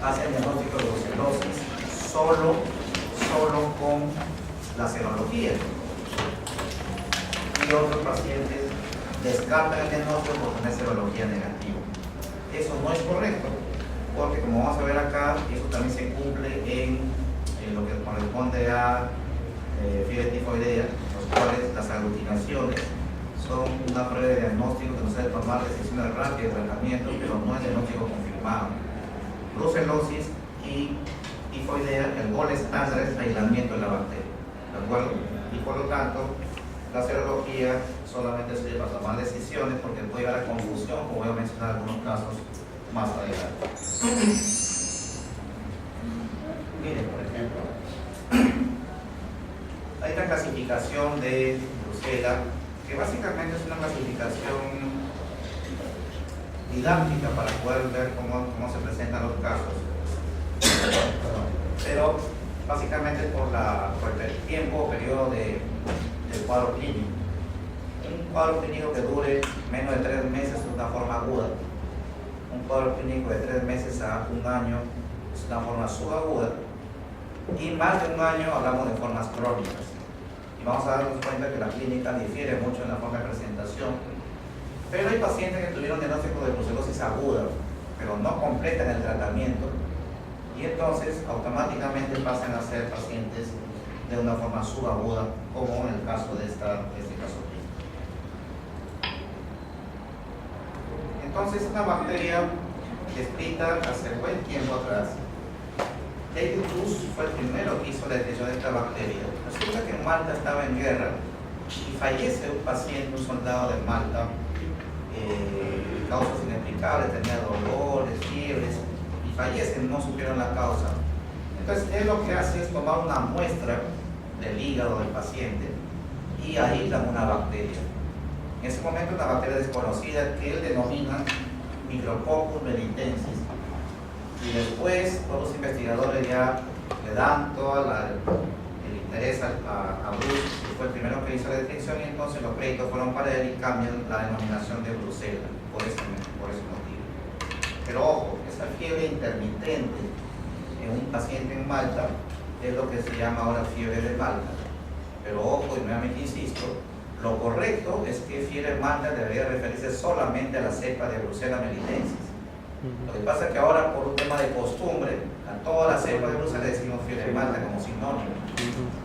hace el diagnóstico de brucelosis solo con la serología. Y otros pacientes descartan el diagnóstico por tener serología negativa. Eso no es correcto, porque como vamos a ver acá, eso también se cumple en lo que corresponde a fiebre tifoidea, los cuales las aglutinaciones son una prueba de diagnóstico que nos debe tomar decisiones rápidas de tratamiento, pero no es diagnóstico confirmado. Brucelosis y tifoidea, el gol estándar es aislamiento de la bacteria, ¿de acuerdo? Y por lo tanto, la serología solamente sirve para tomar decisiones porque puede llegar a confusión, como voy a mencionar algunos casos más adelante. Miren, por ejemplo, hay una clasificación de Brucela que básicamente es una clasificación didáctica para poder ver cómo se presentan los casos. Pero básicamente por el tiempo o periodo del cuadro clínico. Un cuadro clínico que dure menos de 3 meses es una forma aguda. Un cuadro clínico de 3 meses a 1 año es una forma subaguda. Y más de 1 año hablamos de formas crónicas. Y vamos a darnos cuenta que la clínica difiere mucho en la forma de presentación. Pero hay pacientes que tuvieron diagnóstico de brucelosis aguda, pero no completan el tratamiento. Y entonces automáticamente pasan a ser pacientes de una forma subaguda, como en el caso de este caso clínico. Entonces, una bacteria descrita hace buen tiempo atrás. David Bruce fue el primero que hizo la detección de esta bacteria. Resulta que en Malta estaba en guerra y fallece un paciente, un soldado de Malta, causas inexplicables, tenía dolores, fiebres, y fallece, no supieron la causa. Entonces, él lo que hace es tomar una muestra del hígado del paciente y aíslan una bacteria. En ese momento, una bacteria desconocida que él denomina Micrococcus melitensis. Y después, todos los investigadores ya le dan todo el interés a Bruce, que fue el primero que hizo la detección, y entonces los créditos fueron para él y cambian la denominación de Brucela por ese motivo. Pero ojo, esa fiebre intermitente en un paciente en Malta es lo que se llama ahora fiebre de Malta. Pero ojo, y nuevamente insisto, lo correcto es que fiebre de Malta debería referirse solamente a la cepa de Brucella melitensis. Lo que pasa es que ahora, por un tema de costumbre, a toda la cepa de Brucella decimos fiebre de Malta como sinónimo.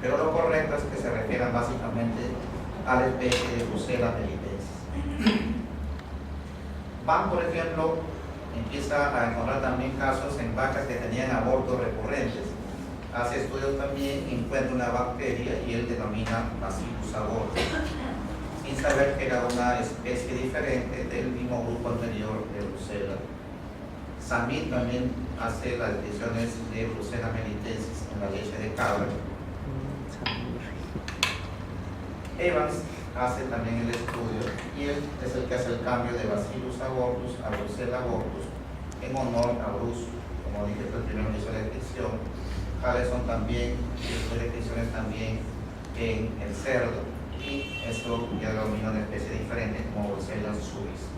Pero lo correcto es que se refieran básicamente a la especie de Brucella melitensis. Van, por ejemplo, empieza a encontrar también casos en vacas que tenían abortos recurrentes. Hace estudios también, encuentra una bacteria y él denomina Bacillus abortus, sin saber que era una especie diferente del mismo grupo anterior de Brucella. Samit también hace las detecciones de Brucella melitensis en la leche de cabra. Evans hace también el estudio y él es el que hace el cambio de Bacillus abortus a Brucella abortus en honor a Bruce, como dije, fue el primero que hizo la detección. Harrison también hizo detecciones también en el cerdo, y eso ya denomina una especie diferente como Brucella subis.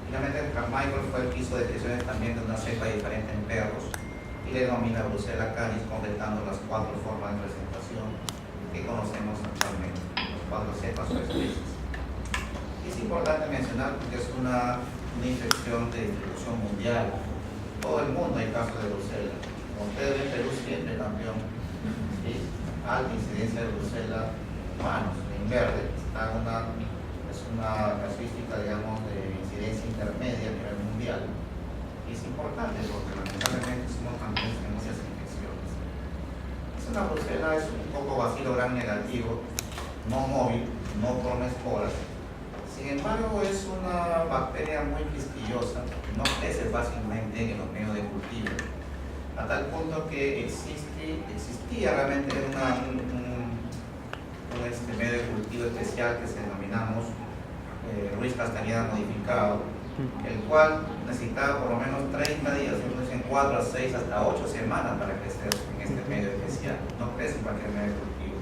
Finalmente, Carmichael fue el que hizo detecciones también de una cepa diferente en perros y le denomina Brucella canis, completando las 4 formas de presentación que conocemos actualmente, las 4 cepas o especies. Es importante mencionar que es una infección de distribución mundial. Todo el mundo hay casos de Brucella. Como ustedes ven, Perú siempre campeón. ¿Sí? Alta incidencia de Brucella humanos, en verde. Es una casuística, digamos, de incidencia intermedia a nivel mundial. Y es importante porque lamentablemente somos campeones en muchas infecciones. Es una Brucella, es un poco bacilo gram negativo, no móvil, no come esporas. Sin embargo, es una bacteria muy quisquillosa, no crece fácilmente en los medios de cultivo, a tal punto que existía realmente un medio de cultivo especial que se denominamos Ruiz Castañeda modificado, el cual necesitaba por lo menos 30 días, entonces en 4 a 6 hasta 8 semanas para crecer en este medio especial. No crece en cualquier medio de cultivo.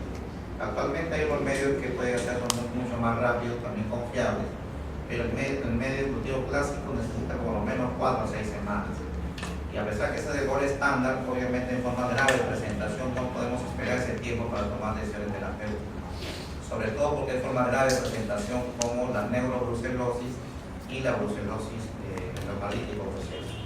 Actualmente hay unos medios que pueden hacerlo mucho más rápido, también confiables, pero el medio de cultivo clásico necesita por lo menos 4 a 6 semanas. Y a pesar que ese es el gol estándar, obviamente en forma grave de presentación no podemos esperar ese tiempo para tomar decisiones terapéuticas. Sobre todo porque hay formas graves de presentación como la neurobrucelosis y la brucelosis endocardítico brucelosis.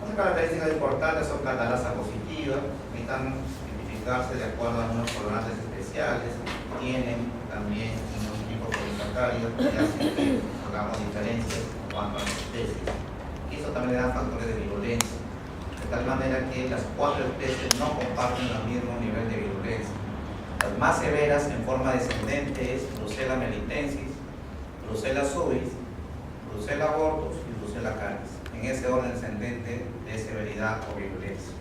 Otras características importantes son catalasa positiva, necesitan identificarse de acuerdo a unos colorantes especiales, tienen también unos tipos polisacáridos que hacen que hagamos diferencias en cuanto a las especies. Y eso también le da factores de virulencia, de tal manera que las 4 especies no comparten el mismo nivel de virulencia. Las más severas en forma descendente es Brucella melitensis, Brucella subis, Brucella abortus y Brucella caris, en ese orden descendente de severidad o virulencia.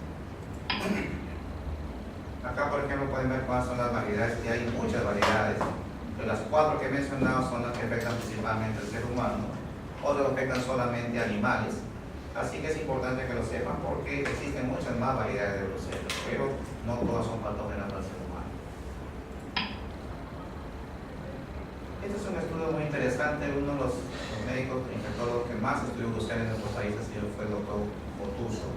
Acá, por ejemplo, pueden ver cuáles son las variedades, que hay muchas variedades, pero las 4 que he mencionado son las que afectan principalmente al ser humano, otras afectan solamente a animales, así que es importante que lo sepan porque existen muchas más variedades de brucela, pero no todas son patógenas para el ser humano. Este es un estudio muy interesante, uno de los médicos infectólogos que más estudió brucela en nuestro país fue el doctor Botuso.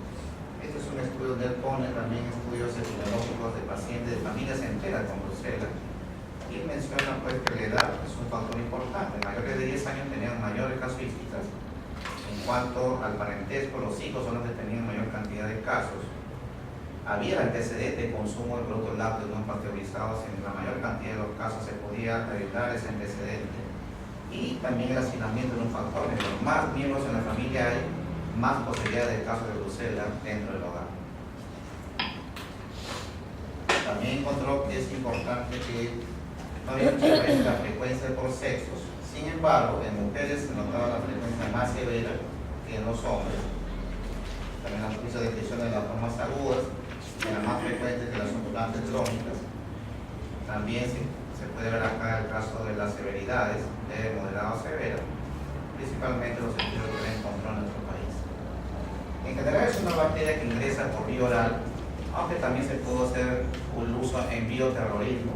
Este es un estudio donde él pone también estudios epidemiológicos de pacientes de familias enteras con brucela y menciona pues que la edad es un factor importante. Mayores de 10 años tenían mayores casuísticas. En cuanto al parentesco, los hijos son los que tenían mayor cantidad de casos. Había antecedente de consumo de productos lácteos no pasteurizados, en la mayor cantidad de los casos se podía evitar ese antecedente. Y también el hacinamiento es un factor. Mientras más miembros en la familia hay, más posibilidad de casos de brucela dentro del hogar. También encontró que es importante que no había mucha diferencia en la frecuencia por sexos. Sin embargo, en mujeres se notaba la frecuencia más severa que en los hombres. También las descripciones de las formas agudas eran más frecuentes que las ondulantes crónicas. También se puede ver acá el caso de las severidades, de moderado a severa, principalmente los estudios que se encontró en nuestro país. En general es una bacteria que ingresa por vía oral, aunque también se pudo hacer un uso en bioterrorismo,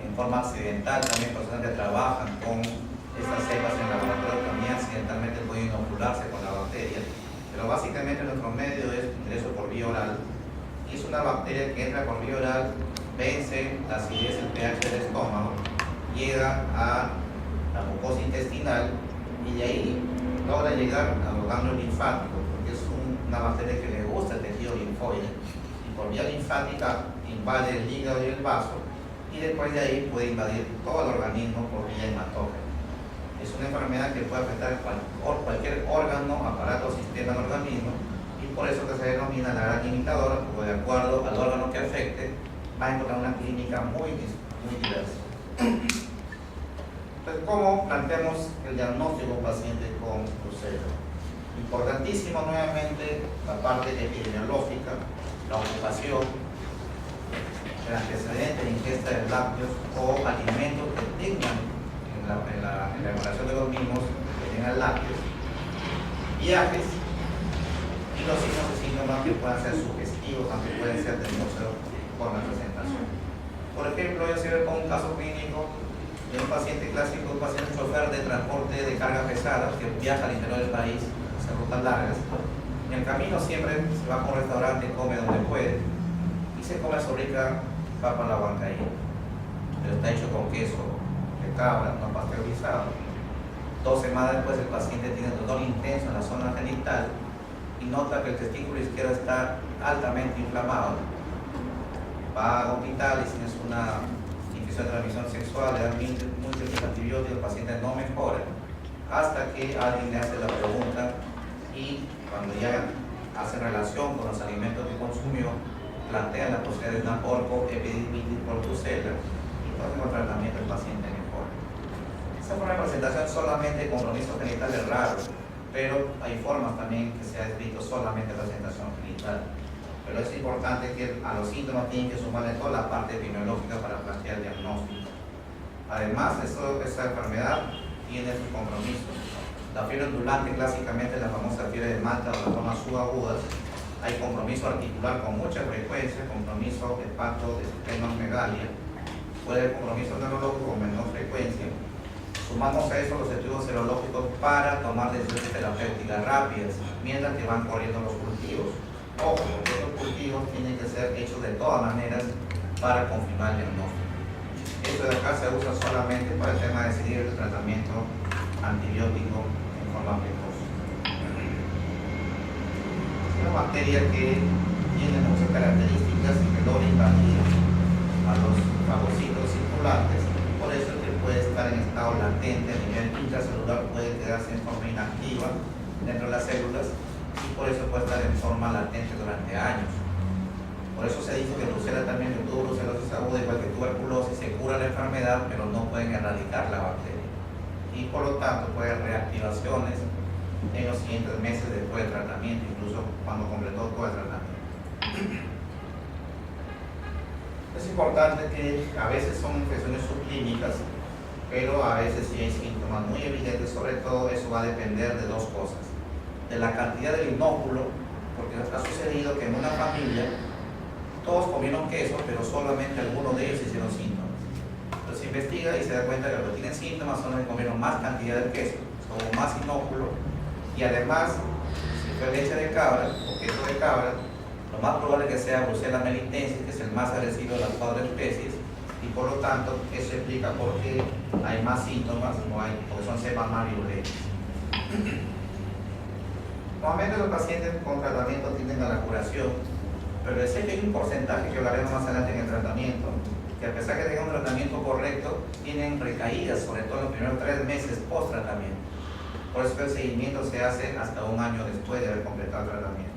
en forma accidental. También personas que trabajan con estas cepas en laboratorio también accidentalmente pueden inocularse con la bacteria, pero básicamente nuestro medio es ingreso por vía oral, y es una bacteria que entra por vía oral, vence la acidez, el pH del estómago, llega a la mucosa intestinal y de ahí logra llegar a los ganglios linfáticos, porque es una bacteria que le gusta el tejido linfoide, y por vía linfática invade el hígado y el vaso, y después de ahí puede invadir todo el organismo por vía hematógena. Es una enfermedad que puede afectar cualquier órgano, aparato o sistema del organismo, y por eso que se denomina la gran imitadora, porque de acuerdo al órgano que afecte va a encontrar una clínica muy diversa. Entonces, ¿cómo planteamos el diagnóstico de un paciente con brucela? Importantísimo nuevamente la parte epidemiológica, la ocupación, el antecedente de ingesta de lácteos o alimentos que tengan en la elaboración de los mismos que tengan lácteos, viajes y los signos de síntomas que puedan ser sugestivos, aunque pueden ser de mucha forma de presentación. Por ejemplo, yo sirve con un caso clínico de un paciente clásico, un paciente chofer de transporte de carga pesada que viaja al interior del país, hace rutas largas. En el camino siempre se va a un restaurante, come donde puede y se come su rica papa a la huancaína, pero está hecho con queso de cabra, no pasteurizado. 2 semanas después el paciente tiene dolor intenso en la zona genital y nota que el testículo izquierdo está altamente inflamado. Va al hospital y si es una infección de transmisión sexual, le dan múltiples antibióticos, el paciente no mejora, hasta que alguien le hace la pregunta y cuando ya hace relación con los alimentos que consumió, plantea la posibilidad de una orcoepididimitis por brucela y con el tratamiento el paciente mejora. Esa forma de presentación es solamente compromiso genital es raro, pero hay formas también que se ha escrito solamente presentación genital. Pero es importante que a los síntomas tienen que sumarle toda la parte epidemiológica para plantear el diagnóstico. Además, esta enfermedad tiene sus compromisos. La fiebre ondulante, clásicamente la famosa fiebre de Malta o las formas subagudas, hay compromiso articular con mucha frecuencia, compromiso hepato de esplenomegalia, puede haber compromiso neurológico con menor frecuencia. Sumamos a eso los estudios serológicos para tomar decisiones terapéuticas rápidas, mientras que van corriendo los cultivos. Ojo, porque los cultivos tienen que ser hechos de todas maneras para confirmar el diagnóstico. Esto de acá se usa solamente para el tema de decidir el tratamiento antibiótico en forma precoz. Es una bacteria que tiene muchas características que lo invalida a los fagocitos circulantes, por eso es que puede estar en estado latente a nivel intracelular, puede quedarse en forma inactiva dentro de las células y por eso puede estar en forma latente durante años. Por eso se dice que Brucela también, el tubo brucelosis aguda, igual que tuberculosis, se cura la enfermedad, pero no pueden erradicar la bacteria. Y por lo tanto puede haber reactivaciones en los siguientes meses después del tratamiento, incluso cuando completó todo el tratamiento. Es importante que a veces son infecciones subclínicas, pero a veces sí hay síntomas muy evidentes. Sobre todo eso va a depender de dos cosas: de la cantidad del inóculo, porque ha sucedido que en una familia todos comieron queso, pero solamente algunos de ellos hicieron síntomas. Entonces se investiga y se da cuenta que los que tienen síntomas son los que comieron más cantidad de queso, como más inóculo, y además, si fue leche de cabra o queso de cabra, lo más probable es que sea Brucella melitensis, que es el más agresivo de las 4 especies, y por lo tanto eso explica por qué hay más síntomas, porque son cepas más violentas. Normalmente los pacientes con tratamiento tienden a la curación, pero sé que hay un porcentaje que hablaremos más adelante en el tratamiento, que a pesar que tengan un tratamiento correcto, tienen recaídas, sobre todo en los primeros 3 meses post-tratamiento. Por eso el seguimiento se hace hasta un año después de haber completado el tratamiento.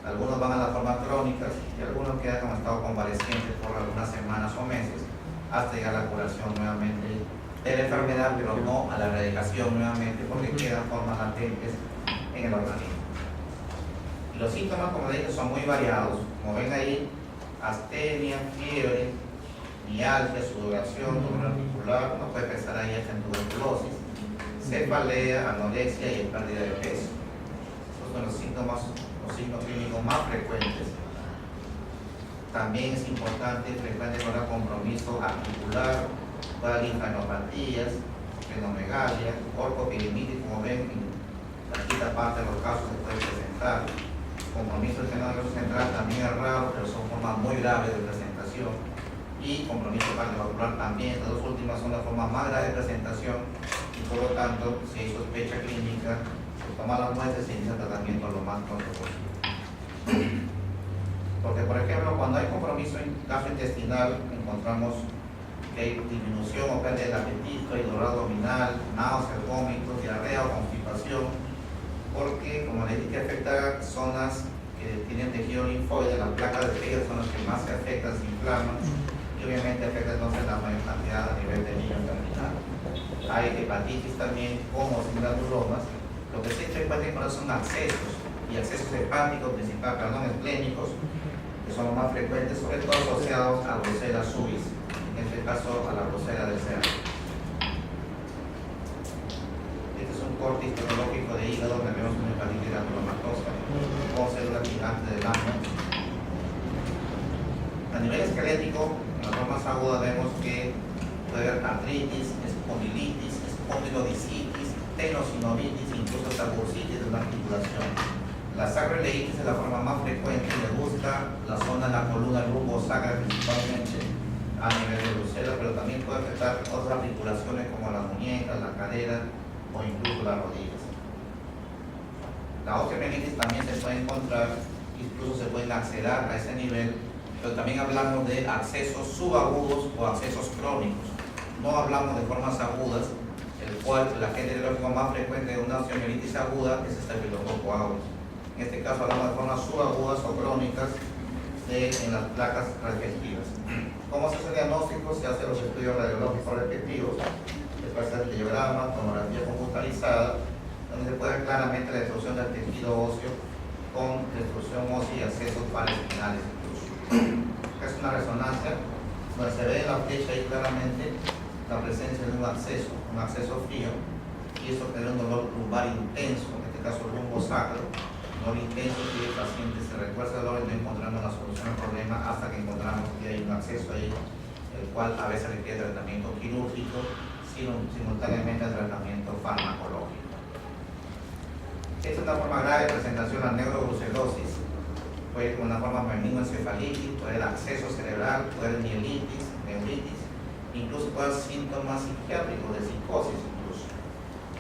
Algunos van a las formas crónicas y algunos quedan como estado convaleciente por algunas semanas o meses hasta llegar a la curación nuevamente de la enfermedad, pero no a la erradicación nuevamente, porque quedan formas latentes en el organismo. Y los síntomas, como les dije, son muy variados. Como ven ahí, astenia, fiebre, mialgia, sudoración, dolor articular, uno puede pensar ahí hasta en tuberculosis, cefalea, anorexia y pérdida de peso. Esos son los síntomas, los signos clínicos más frecuentes. También es importante frecuente con el compromiso articular, linfadenopatías, esplenomegalia, orcopirimitis, como ven, en la quinta parte de los casos se puede presentar. Compromiso del seno nervioso central también es raro, pero son formas muy graves de presentación. Y compromiso cardiovascular también. Las dos últimas son las formas más graves de presentación y por lo tanto, si hay sospecha clínica, se toma las muestras y se inicia el tratamiento lo más pronto posible. Porque, por ejemplo, cuando hay compromiso gastrointestinal, encontramos que hay disminución o pérdida del apetito, hay dolor abdominal, náuseas, vómitos, diarrea o constipación, porque, como les dije, afecta zonas que tienen tejido linfoide, las placas de tejido son las que más se afectan, se inflaman, y obviamente afecta entonces la mayor cantidad a nivel de niño terminal. Hay hepatitis también, como sin granulomas. Lo que se frecuente son accesos, y accesos hepáticos, principalmente esplénicos, que son los más frecuentes, sobre todo asociados a Brucella suis, en este caso a la Brucella del cerdo. Este es un corte histológico de hígado, donde vemos una hepatitis granulomatosa con células gigantes del ano. A nivel esquelético, en las formas agudas vemos que puede haber artritis, espondilitis, espondilodicitis, tenosinoditis, incluso hasta bursitis de la articulación. La sacroileitis es la forma más frecuente, le gusta la zona de la columna lumbosacra principalmente a nivel de Brucella, pero también puede afectar otras articulaciones como las muñecas, la cadera o incluso las rodillas. La osteomielitis también se puede encontrar, incluso se pueden acceder a ese nivel, pero también hablamos de accesos subagudos o accesos crónicos. No hablamos de formas agudas, el cual el agente etiológico más frecuente de una osteomielitis aguda es Staphylococcus aureus. En este caso hablamos de formas subagudas o crónicas en las placas respectivas. ¿Cómo se hace el diagnóstico? Se hacen los estudios radiológicos respectivos, después se hace el diagrama, tomografía computarizada, donde se puede ver claramente la destrucción del tejido óseo con destrucción ósea y accesos paraespinales incluso. Es una resonancia donde se ve en la flecha ahí claramente la presencia de un acceso frío, y eso genera un dolor lumbar intenso, en este caso lumbosacro, dolor intenso que el paciente se refuerza el dolor y no encontramos la solución al problema hasta que encontramos que hay un acceso ahí, el cual a veces requiere tratamiento quirúrgico, simultáneamente al tratamiento farmacológico. Esta es una forma grave de presentación a neurobrucelosis. Puede ser una forma meningoencefalitis, puede haber acceso cerebral, puede haber mielitis, neuritis, incluso puede haber síntomas psiquiátricos de psicosis incluso.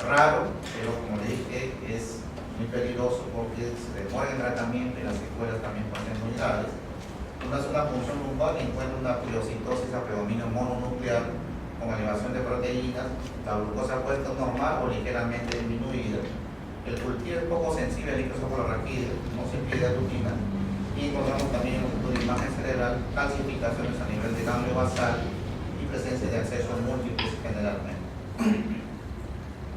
Raro, pero como le dije, es muy peligroso porque se demora el tratamiento y las secuelas también pueden ser muy graves. Uno hace una punción lumbar y encuentra una piositosis a predominio mononuclear con elevación de proteínas, la glucosa puesta normal o ligeramente disminuida. El cultivo es poco sensible al líquido cefalorraquídeo, no se impide rutina, y encontramos también en el estudio de imagen cerebral calcificaciones a nivel de ganglio basal y presencia de accesos múltiples generalmente.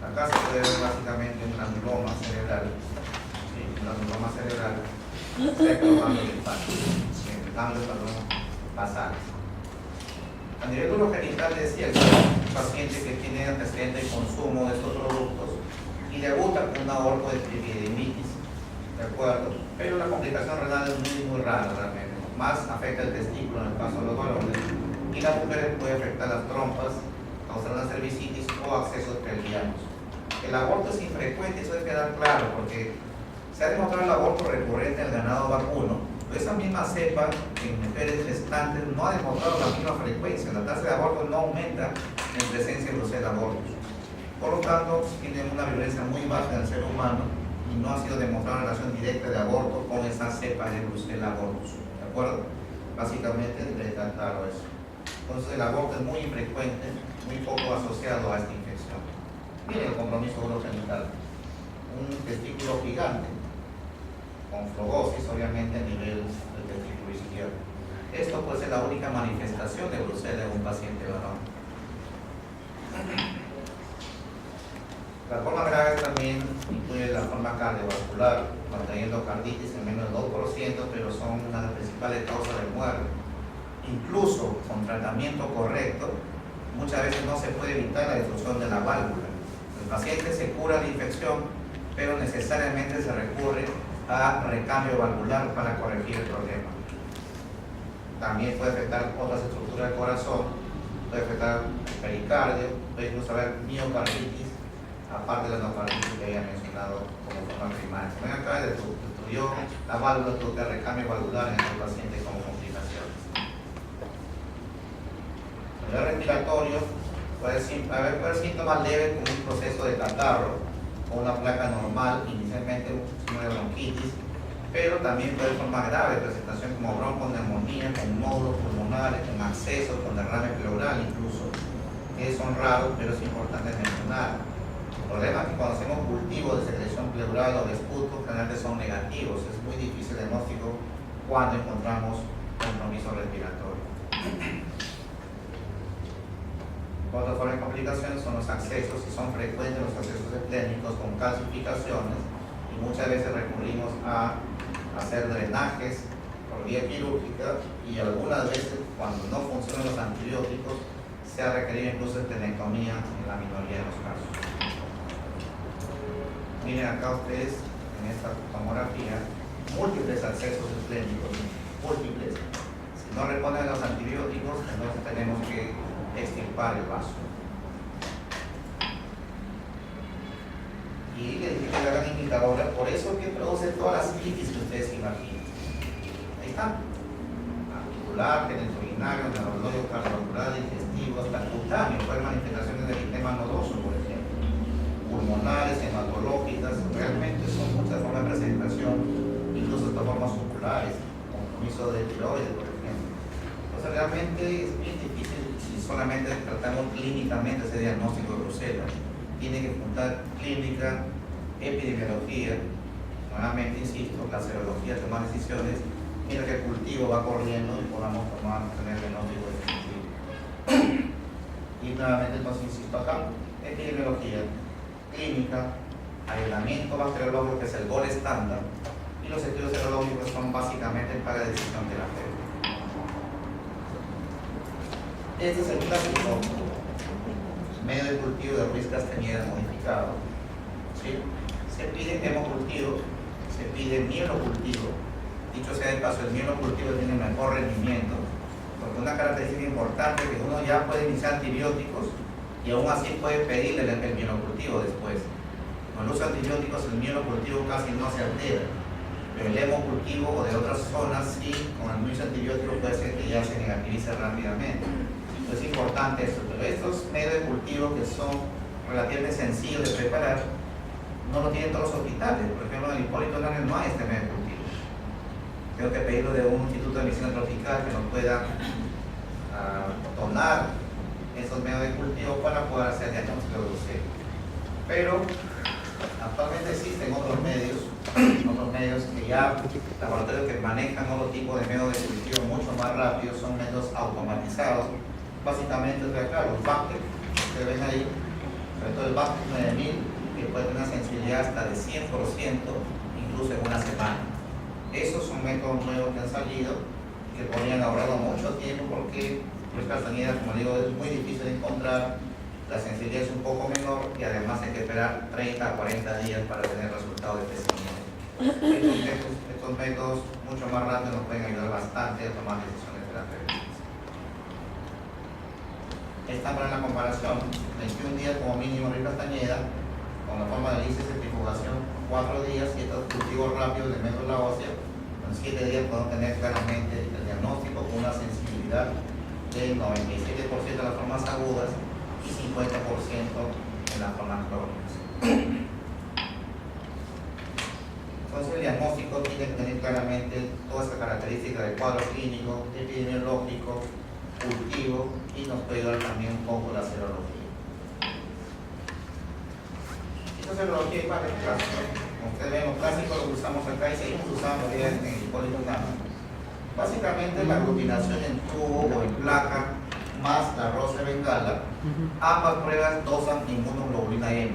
Acá se puede ver básicamente un granuloma cerebral, ¿sí? Un granuloma cerebral cerca de los ganglios basales. A nivel urogenital decía que es un paciente que tiene antecedente de consumo de estos productos y debuta con una ortoepididimitis, ¿de acuerdo? Pero la complicación renal es muy rara realmente, más afecta el testículo en el caso de los varones y las mujeres puede afectar las trompas, causar una cervicitis o accesos pelvianos. El aborto es infrecuente, eso debe quedar claro, porque se ha demostrado el aborto recurrente en el ganado vacuno. Esa misma cepa en mujeres gestantes no ha demostrado la misma frecuencia, la tasa de aborto no aumenta en presencia de Brucella abortus. Por lo tanto, tiene una virulencia muy baja en el ser humano y no ha sido demostrada una relación directa de aborto con esa cepa de Brucella abortus. ¿De acuerdo? Básicamente debe estar claro eso. Entonces el aborto es muy infrecuente, muy poco asociado a esta infección. Miren el compromiso urogenital. Un testículo gigante, con flogosis obviamente a nivel del testículo izquierdo. Esto puede ser la única manifestación de Brucella en un paciente varón. Las formas graves también incluyen la forma cardiovascular, manteniendo carditis en menos del 2%, pero son una de las principales causas de muerte. Incluso con tratamiento correcto, muchas veces no se puede evitar la destrucción de la válvula. El paciente se cura de infección, pero necesariamente se recurre a recambio valvular para corregir el problema. También puede afectar otras estructuras del corazón, puede afectar el pericardio, puede incluso haber miocarditis, aparte de la endocarditis que había mencionado como forma primaria. Ven acá, estudió la válvula de recambio valvular en el paciente como complicaciones. A nivel respiratorio, puede haber síntomas leves como un proceso de catarro, una placa normal, inicialmente un signo de bronquitis, pero también puede formar grave presentación como bronconeumonía, con nódulos pulmonares, con accesos, con derrame pleural incluso, que son raros, pero es importante mencionar. El problema es que cuando hacemos cultivos de secreción pleural o de esputo, generalmente son negativos, es muy difícil el diagnóstico cuando encontramos compromiso respiratorio. Otra forma de complicaciones son los accesos, y son frecuentes los accesos esplénicos con calcificaciones, y muchas veces recurrimos a hacer drenajes por vía quirúrgica, y algunas veces cuando no funcionan los antibióticos se ha requerido incluso esplenectomía en la minoría de los casos. Miren acá ustedes en esta tomografía múltiples accesos esplénicos, múltiples. Si no responden a los antibióticos, entonces tenemos que extirpar el vaso. Y le dije que la gran indicadora, por eso que produce todas las citis que ustedes imaginan. Ahí está. Articular, genitourinario, neurológico, cardiovascular, digestivo, hasta cutáneo, puede haber manifestaciones del sistema nodoso, por ejemplo. Pulmonares, hematológicas, realmente son muchas formas de presentación, incluso hasta formas oculares, compromiso de tiroides, por ejemplo. Entonces realmente es bien difícil si solamente tratamos clínicamente ese diagnóstico de Brucella. Tiene que juntar clínica, epidemiología, nuevamente insisto, la serología, tomar decisiones, mira que el cultivo va corriendo y podamos tener el diagnóstico definitivo. Y nuevamente entonces insisto acá, epidemiología, clínica, aislamiento bacteriológico, que es el gol estándar, y los estudios serológicos son básicamente para decisión terapéutica. Este es el clásico medio de cultivo de Ruiz Castañeda modificado. ¿Sí? Se pide hemocultivo, se pide mielocultivo. Dicho sea de paso, el mielocultivo tiene mejor rendimiento, porque una característica importante es que uno ya puede iniciar antibióticos y aún así puede pedirle el monocultivo después. Con los antibióticos el monocultivo casi no se altera, pero el hemocultivo o de otras zonas sí, con el mismo antibiótico puede ser que ya se negativice rápidamente. Entonces es importante esto, pero estos medios de cultivo que son relativamente sencillos de preparar, no lo tienen todos los hospitales. Por ejemplo, en el Hipólito Unanue no hay este medio de cultivo. Tengo que pedirlo de un instituto de medicina tropical que nos pueda donar esos medios de cultivo para poder hacer diagnóstico de brucela. Pero actualmente existen otros medios que ya, laboratorios que manejan otro tipo de medios de cultivo mucho más rápidos, son medios automatizados. Básicamente, claro, los Bacter, que ven ahí, sobre todo el Bacter 9000, que puede tener una sensibilidad hasta de 100%, incluso en una semana. Esos son métodos nuevos que han salido y que podrían ahorrar mucho tiempo porque pues Castañeda, como digo, es muy difícil de encontrar, la sensibilidad es un poco menor y además hay que esperar 30 a 40 días para tener resultados de crecimiento. Estos métodos mucho más rápidos nos pueden ayudar bastante a tomar decisiones terapéuticas. Esta para la comparación, 21 días como mínimo Río Castañeda, con la forma de ICE centrifugación 4 días y estos cultivos rápidos de médula ósea, en 7 días podemos tener claramente el diagnóstico con una sensibilidad del 97% de las formas agudas y 50% en las formas crónicas. Entonces el diagnóstico tiene que tener claramente toda esta característica de cuadro clínico, epidemiológico, cultivo y nos puede ayudar también un poco la serología. Esta serología es para el clásico. Como ustedes ven, los clásicos los usamos acá y seguimos usando en el Hipólito Unanue. Básicamente la aglutinación en tubo o en placa más la rosa de Bengala, ambas pruebas dosan inmunoglobulina M.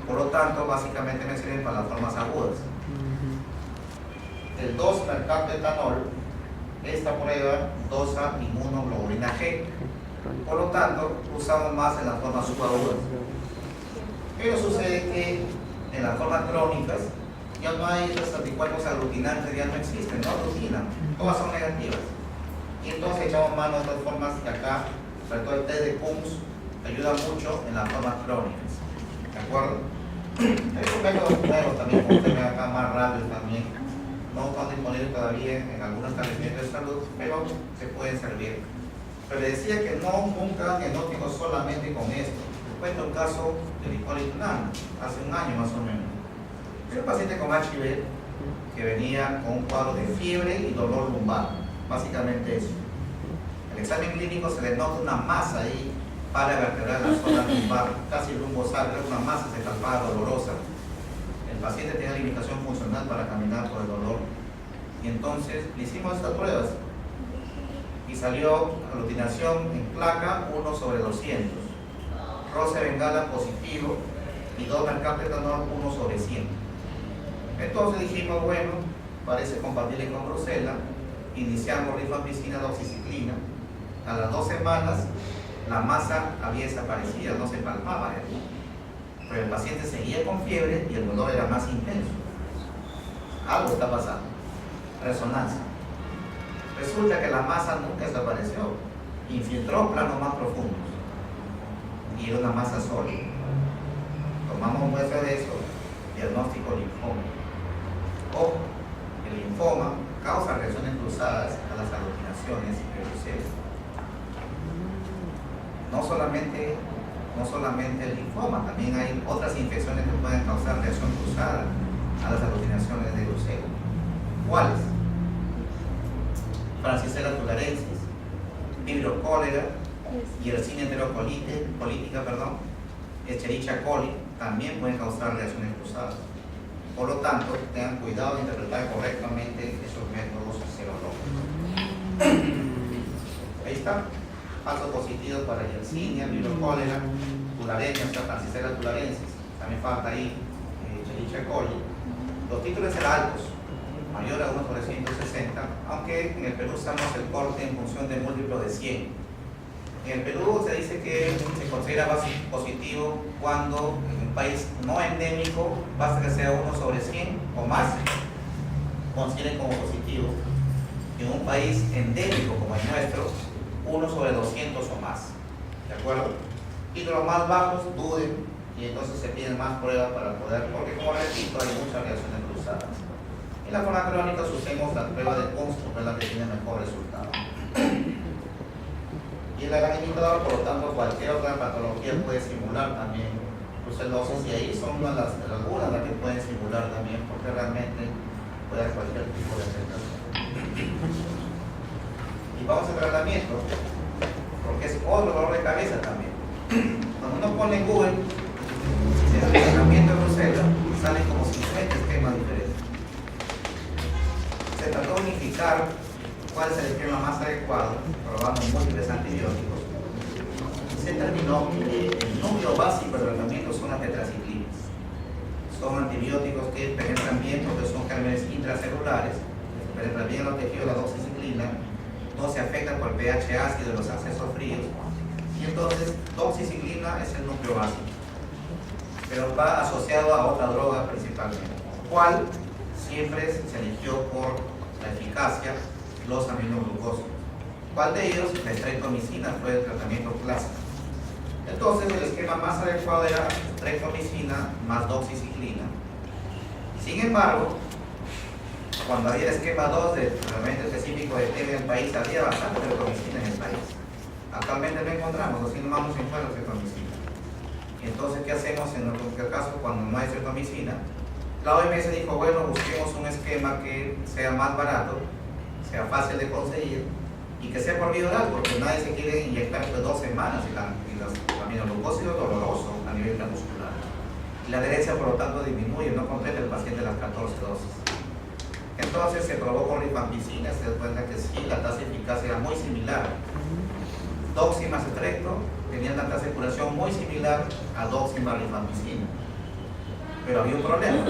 Por lo tanto, básicamente me sirven para las formas agudas. El 2-mercaptoetanol, esta prueba dosa inmunoglobulina G. Por lo tanto, usamos más en las formas subagudas. Pero sucede que en las formas crónicas ya no hay los anticuerpos aglutinantes, ya no existen, no aglutinan, todas son negativas. Y entonces echamos mano de estas formas que acá, sobre todo el test de PUMS, ayuda mucho en las formas crónicas. ¿De acuerdo? Hay un método nuevo también, como ustedes ven acá, más rápido también. No están disponibles todavía en algunos establecimientos de salud, pero se pueden servir. Pero les decía que nunca diagnóstico solamente con esto. Cuento un caso de Hipólito Unanue, hace un año más o menos. Era un paciente con HIV que venía con un cuadro de fiebre y dolor lumbar, básicamente eso. El examen clínico se le nota una masa ahí paravertebral en la zona lumbar, casi lumbosacral, una masa escalpada dolorosa. El paciente tenía limitación funcional para caminar por el dolor. Y entonces le hicimos estas pruebas y salió aglutinación en placa 1/200. Rosa de Bengala positivo y 2-mercaptoetanol 1/100. Entonces dijimos, bueno, parece compatible con brucela, iniciamos rifampicina, doxiciclina. A las 2 semanas la masa había desaparecido, no se palpaba, pero el paciente seguía con fiebre y el dolor era más intenso. Algo está pasando. Resonancia. Resulta que la masa nunca desapareció, infiltró planos más profundos y era una masa sólida. Tomamos muestra de eso, diagnóstico linfoma. Ojo, el linfoma causa reacciones cruzadas a las aglutinaciones de brucela. No solamente el linfoma, también hay otras infecciones que pueden causar reacción cruzada a las aglutinaciones de brucela. ¿Cuáles? Francisella tularensis, Vibrio cólera, Yersinia enterocolitica, Escherichia coli, también pueden causar reacciones cruzadas. Por lo tanto, tengan cuidado de interpretar correctamente esos métodos serológicos. Ahí está. Falso positivo para Yersinia, Vibrio cólera, tularensis, Francisella tularensis. También falta ahí Escherichia coli. Los títulos eran altos, mayor a 1/160, aunque en el Perú usamos el corte en función de múltiplo de 100. En el Perú se dice que se considera positivo cuando en un país no endémico basta que sea 1/100 o más, consideren como positivo. En un país endémico como el nuestro, 1/200 o más. ¿De acuerdo? y de los más bajos duden, y entonces se piden más pruebas para poder, porque como repito, hay muchas reacciones cruzadas. En la forma crónica usemos la prueba de Kunstler, que es la que tiene mejor resultado. Y el gran imitador, por lo tanto, cualquier otra patología puede simular también brucelosis, y ahí son algunas las que pueden simular también, porque realmente puede haber cualquier tipo de afectación. Y vamos al tratamiento, porque es otro dolor de cabeza también. Cuando uno pone en Google el tratamiento de brucela, salen como 50 esquemas diferentes. Se trató de unificar cuál es el esquema más adecuado, probando múltiples antibióticos. Se determinó que el núcleo básico del tratamiento son las tetraciclinas. Son antibióticos que penetran bien porque son gérmenes intracelulares, penetran bien en los tejidos de la doxiciclina, no se afectan por el pH ácido de los accesos fríos, y entonces doxiciclina es el núcleo básico, pero va asociado a otra droga principalmente, cual siempre se eligió por la eficacia, los aminoglucósidos. ¿Cuál de ellos? La streptomicina fue el tratamiento clásico. Entonces el esquema más adecuado era streptomicina más doxiciclina. Sin embargo, cuando había el esquema 2 de tratamiento específico de TB en el país, había bastante streptomicina en el país. Actualmente no encontramos, así no vamos a encontrar streptomicina. Entonces, ¿qué hacemos en nuestro caso cuando no hay streptomicina? La OMS dijo, bueno, busquemos un esquema que sea más barato, sea fácil de conseguir y que sea por vía oral, porque nadie se quiere inyectar por 2 semanas y los aminoglucósidos dolorosos a nivel intramuscular. Y la adherencia, por lo tanto, disminuye, no completa el paciente las 14 dosis. Entonces se probó con rifampicina, se dio cuenta que sí, la tasa de eficacia era muy similar. Doxi más estrecto tenía una tasa de curación muy similar a doxi más rifampicina. Pero había un problema.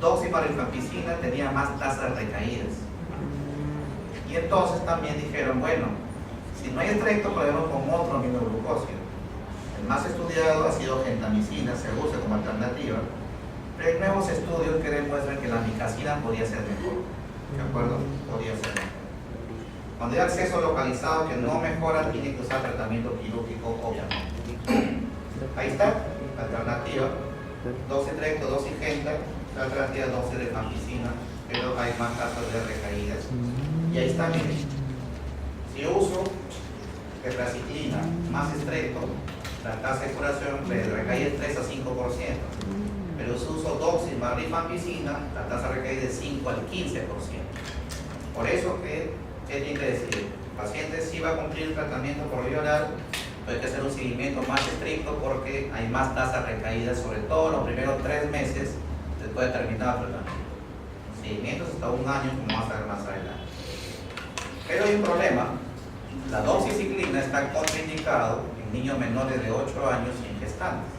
Doxi más rifampicina tenía más tasas recaídas. Y entonces también dijeron, bueno, si no hay estrecto, podemos con otro aminoglucósido. El más estudiado ha sido gentamicina, se usa como alternativa, pero hay nuevos estudios que demuestran que la amicacina podría ser mejor. ¿De acuerdo? Podría ser mejor. Cuando hay acceso localizado que no mejora, tiene que usar tratamiento quirúrgico, obviamente. Ahí está, la alternativa. Dosis estrecto, dosis genta, la alternativa dosis de rifampicina, pero hay más tasas de recaídas. Y ahí está, miren. Si yo uso tetraciclina más estrecto, la tasa de curación de recaída es 3 a 5%. Pero si uso doxi más rifampicina, la tasa de recaída es 5 al 15%. Por eso, ¿qué tiene que decir? El paciente sí va a cumplir el tratamiento por vía oral, pero hay que hacer un seguimiento más estricto porque hay más tasas recaídas, sobre todo los primeros 3 meses después de terminar el tratamiento. Seguimientos hasta 1 año, como vamos a ver más adelante. Pero hay un problema. La doxiciclina está contraindicado en niños menores de 8 años y en gestantes.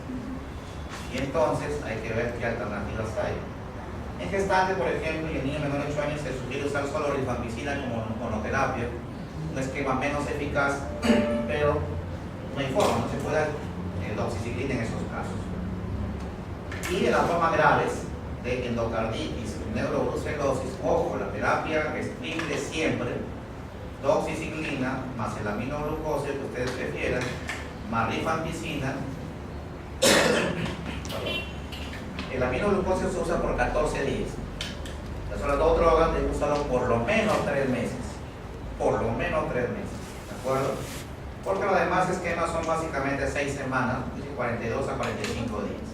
Y entonces hay que ver qué alternativas hay. En gestantes, por ejemplo, y en niños menores de 8 años se sugiere usar solo rifampicina como monoterapia, un esquema menos eficaz, pero no hay forma, no se puede dar doxiciclina en esos casos. Y en las formas graves de endocarditis, neurobrucelosis, ojo, la terapia restringe siempre doxiciclina más el aminoglucósido que ustedes prefieran, más rifampicina. El aminoglucósido se usa por 14 días. Las otras 2 drogas deben usarlo por lo menos 3 meses. Por lo menos 3 meses. ¿De acuerdo? Porque los demás esquemas son básicamente 6 semanas, de 42 a 45 días.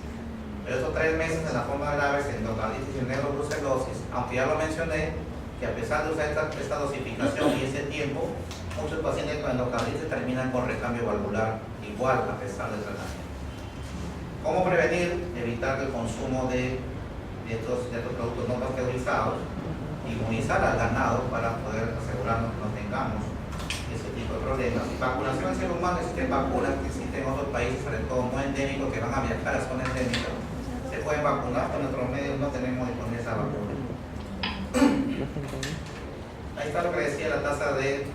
Pero esos 3 meses en la forma grave, endocarditis y neurobrucelosis, aunque ya lo mencioné, que a pesar de usar esta dosificación y ese tiempo, muchos pacientes con endocarditis terminan con recambio valvular igual a pesar del tratamiento. ¿Cómo prevenir? Evitar el consumo de estos productos no pasteurizados, inmunizar al ganado para poder asegurarnos que no tengamos ese tipo de problemas. Y vacunación en ser humano, existen vacunas que existen en otros países, sobre todo no endémicos, que van a viajar a zonas endémicas. Se pueden vacunar, pero en nuestros medios no tenemos disponible esa vacuna. Ahí está lo que decía, la tasa de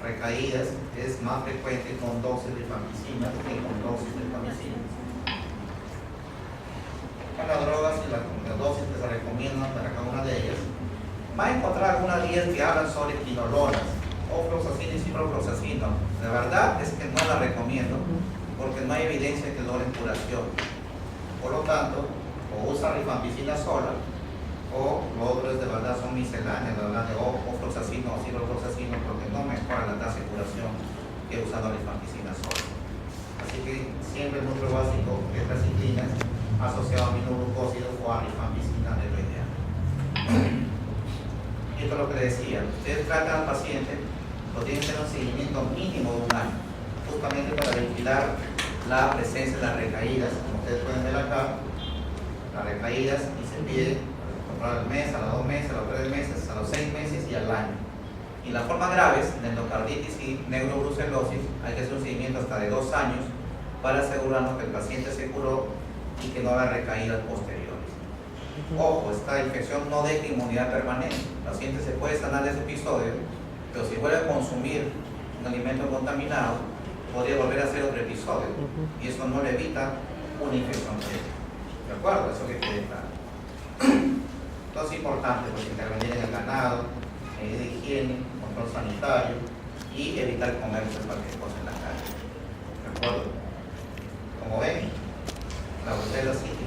recaídas es más frecuente con dosis de rifampicina que con dosis de rifampicina. Con las drogas y las dosis que se recomiendan para cada una de ellas, va a encontrar algunas guías que hablan sobre quinolonas, ofloxacina y ciprofloxacina. La verdad es que no la recomiendo porque no hay evidencia que logren curación. Por lo tanto, o usa rifampicina sola, o lo otro es de verdad son misceláneas, de verdad, de ofloxacino o ciprofloxacino, porque no mejora la tasa de curación que usando rifampicina sola. Así que siempre el núcleo básico es tetraciclina asociado a aminoglucósidos o a rifampicina de lo ideal. Y esto es lo que le decía, ustedes tratan al paciente, lo tienen que tener un seguimiento mínimo de un año, justamente para vigilar la presencia de las recaídas, como ustedes pueden ver acá, las recaídas, y se pide controlar al mes, a los 2 meses, a los 3 meses, a los 6 meses y al año. Y las formas graves de endocarditis y neurobrucelosis hay que hacer un seguimiento hasta de 2 años para asegurarnos que el paciente se curó y que no haga recaídas posteriores. Ojo, esta infección no deja inmunidad permanente. El paciente se puede sanar de ese episodio, pero si vuelve a consumir un alimento contaminado, podría volver a hacer otro episodio. Y eso no le evita una infección. ¿De acuerdo? Eso que quede claro. Entonces es importante pues, intervenir en el ganado, medida de higiene, control sanitario y evitar comerse cualquier cosa en la calle. ¿De acuerdo? Como ven, la brucela sí